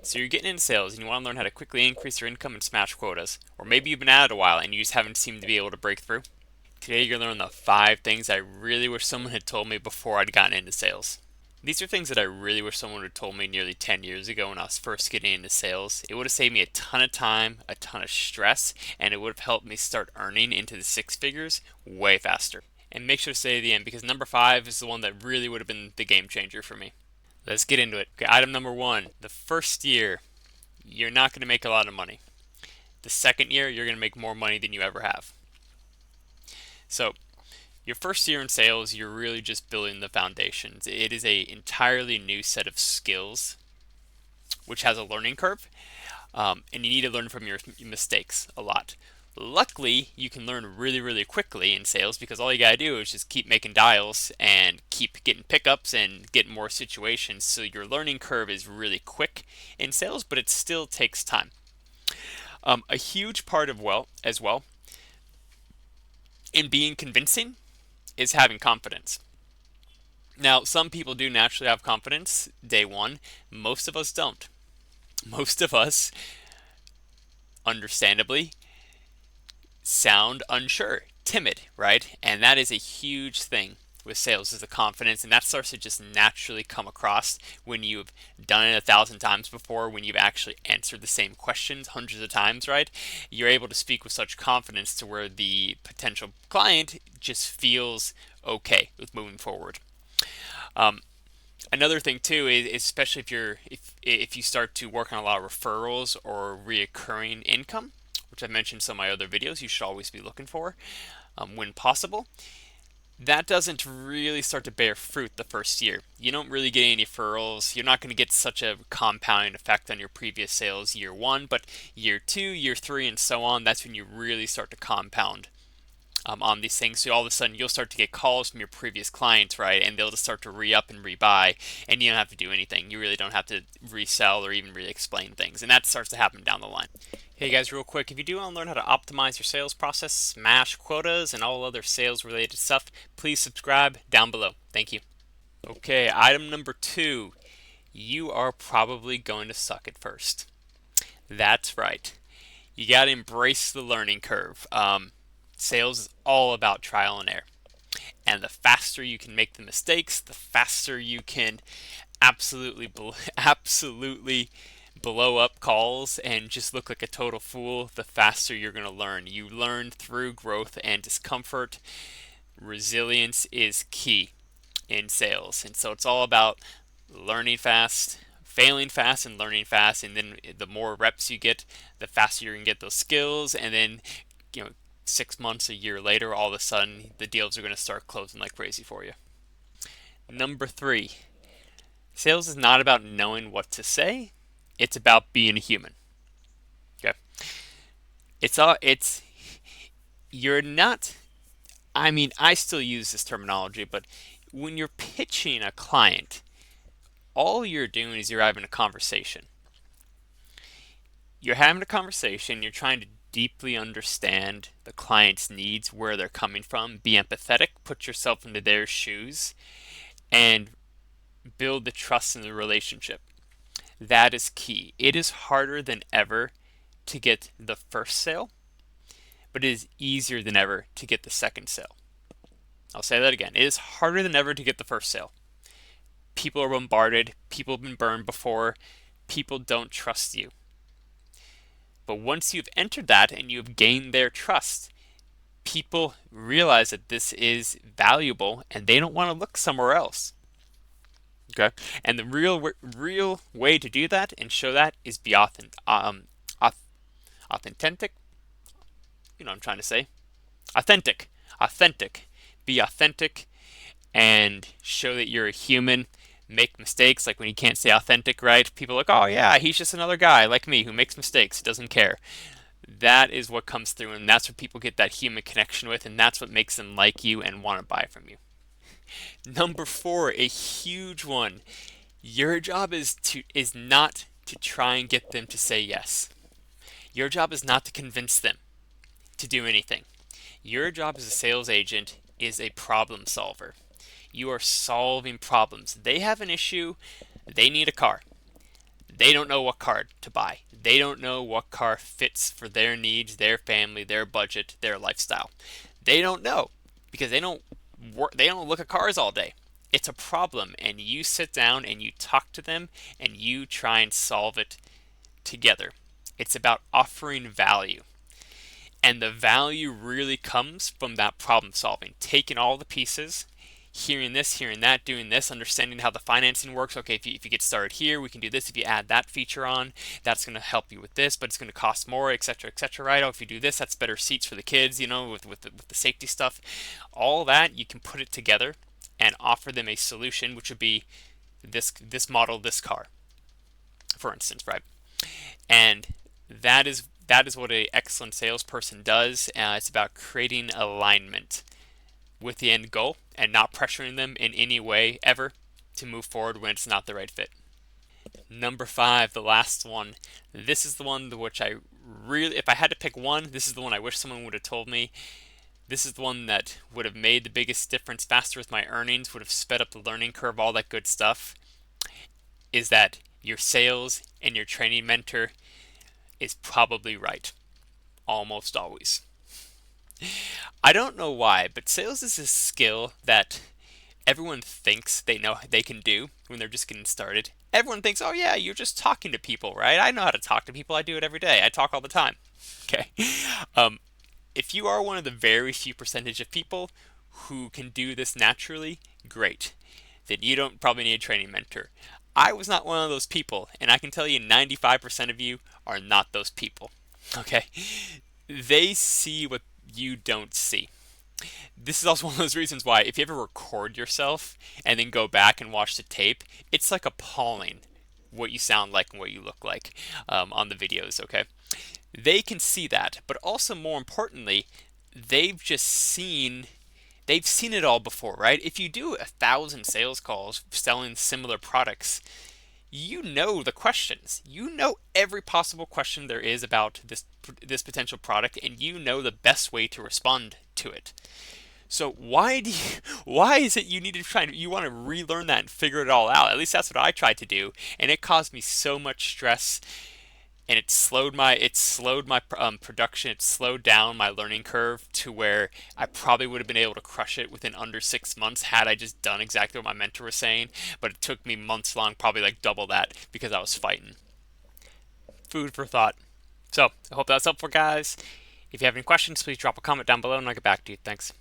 So you're getting into sales and you want to learn how to quickly increase your income and smash quotas. Or maybe you've been at it a while and you just haven't seemed to be able to break through. Today you're going to learn the 5 things I really wish someone had told me before I'd gotten into sales. These are things that I really wish someone had told me nearly 10 years ago when I was first getting into sales. It would have saved me a ton of time, a ton of stress, and it would have helped me start earning into the 6 figures way faster. And make sure to stay to the end because number 5 is the one that really would have been the game changer for me. Let's get into it. Okay, item number 1, the first year, you're not going to make a lot of money. The second year, you're going to make more money than you ever have. So, your first year in sales, you're really just building the foundations. It is a entirely new set of skills, which has a learning curve, and you need to learn from your mistakes a lot. Luckily, you can learn really, really quickly in sales because all you gotta do is just keep making dials and keep getting pickups and getting more situations. So your learning curve is really quick in sales, but it still takes time. A huge part of as well in being convincing is having confidence. Now, some people do naturally have confidence day one. Most of us don't. Most of us, understandably, sound unsure, timid, right? And that is a huge thing with sales is the confidence, and that starts to just naturally come across when you've done it 1,000 times before, when you've actually answered the same questions hundreds of times, right? You're able to speak with such confidence to where the potential client just feels okay with moving forward. Um, Another thing too is especially if you start to work on a lot of referrals or reoccurring income, which I mentioned in some of my other videos, you should always be looking for when possible. That doesn't really start to bear fruit the first year. You don't really get any referrals. You're not going to get such a compounding effect on your previous sales year one, but year two, year three, and so on, that's when you really start to compound on these things. So all of a sudden you'll start to get calls from your previous clients, right? And they'll just start to re-up and rebuy, and you don't have to do anything. You really don't have to resell or even really explain things. And that starts to happen down the line. Hey guys, real quick, if you do want to learn how to optimize your sales process, smash quotas, and all other sales related stuff, please subscribe down below. Thank you. Okay, item number 2. You are probably going to suck at first. That's right. You got to embrace the learning curve. Sales is all about trial and error. And the faster you can make the mistakes, the faster you can absolutely blow up calls and just look like a total fool, the faster you're going to learn. You learn through growth and discomfort. Resilience is key in sales. And so it's all about learning fast, failing fast, and learning fast. And then the more reps you get, the faster you're going to get those skills. And then, you know, 6 months, a year later, all of a sudden the deals are going to start closing like crazy for you. Number 3, sales is not about knowing what to say, it's about being a human. Okay, it's you're not. I mean, I still use this terminology, but when you're pitching a client, all you're doing is you're having a conversation. You're having a conversation. You're trying to deeply understand the client's needs, where they're coming from, be empathetic, put yourself into their shoes, and build the trust in the relationship. That is key. It is harder than ever to get the first sale, but it is easier than ever to get the second sale. I'll say that again. It is harder than ever to get the first sale. People are bombarded, people have been burned before, people don't trust you. But once you've entered that and you've gained their trust, people realize that this is valuable and they don't want to look somewhere else. Okay, and the real way to do that and show that is be authentic. You know what I'm trying to say? Authentic, authentic. Be authentic and show that you're a human. Make mistakes, like when you can't say authentic, right? People are like, oh yeah, he's just another guy like me who makes mistakes, doesn't care. That is what comes through, and that's what people get that human connection with, and that's what makes them like you and want to buy from you. Number 4, a huge one. Your job is not to try and get them to say yes. Your job is not to convince them to do anything. Your job as a sales agent is a problem solver. You are solving problems. They have an issue, they need a car. They don't know what car to buy. They don't know what car fits for their needs, their family, their budget, their lifestyle. They don't know because they don't look at cars all day. It's a problem, and you sit down and you talk to them and you try and solve it together. It's about offering value. And the value really comes from that problem solving, taking all the pieces, hearing this, hearing that, doing this, understanding how the financing works. Okay, if you get started here, we can do this. If you add that feature on, that's going to help you with this, but it's going to cost more, etc., etc. Right? Oh, if you do this, that's better seats for the kids, with the safety stuff. All that, you can put it together and offer them a solution, which would be this model, this car, for instance, right? And that is what an excellent salesperson does. It's about creating alignment with the end goal and not pressuring them in any way ever to move forward when it's not the right fit. Number five, the last one. This is the one which I really, if I had to pick one, this is the one I wish someone would have told me. This is the one that would have made the biggest difference faster with my earnings, would have sped up the learning curve, all that good stuff. Is that your sales and your training mentor is probably right. Almost always. I don't know why, but sales is a skill that everyone thinks they know they can do when they're just getting started. Everyone thinks, oh yeah, you're just talking to people, right? I know how to talk to people. I do it every day. I talk all the time. Okay. Um, if you are one of the very few percentage of people who can do this naturally, great. Then you don't probably need a training mentor. I was not one of those people, and I can tell you 95% of you are not those people. Okay? They see what you don't see. This is also one of those reasons why if you ever record yourself and then go back and watch the tape, it's like appalling what you sound like and what you look like on the videos, okay? They can see that, but also more importantly, they've just seen they've seen it all before, right? If you do 1,000 sales calls selling similar products, you know the questions. You know every possible question there is about this potential product, and you know the best way to respond to it. So why is it you need to you want to relearn that and figure it all out? At least that's what I tried to do, and it caused me so much stress, and it slowed my production. It slowed down my learning curve to where I probably would have been able to crush it within under 6 months had I just done exactly what my mentor was saying. But it took me months long, probably like double that, because I was fighting. Food for thought. So I hope that's helpful, guys. If you have any questions, please drop a comment down below and I'll get back to you. Thanks.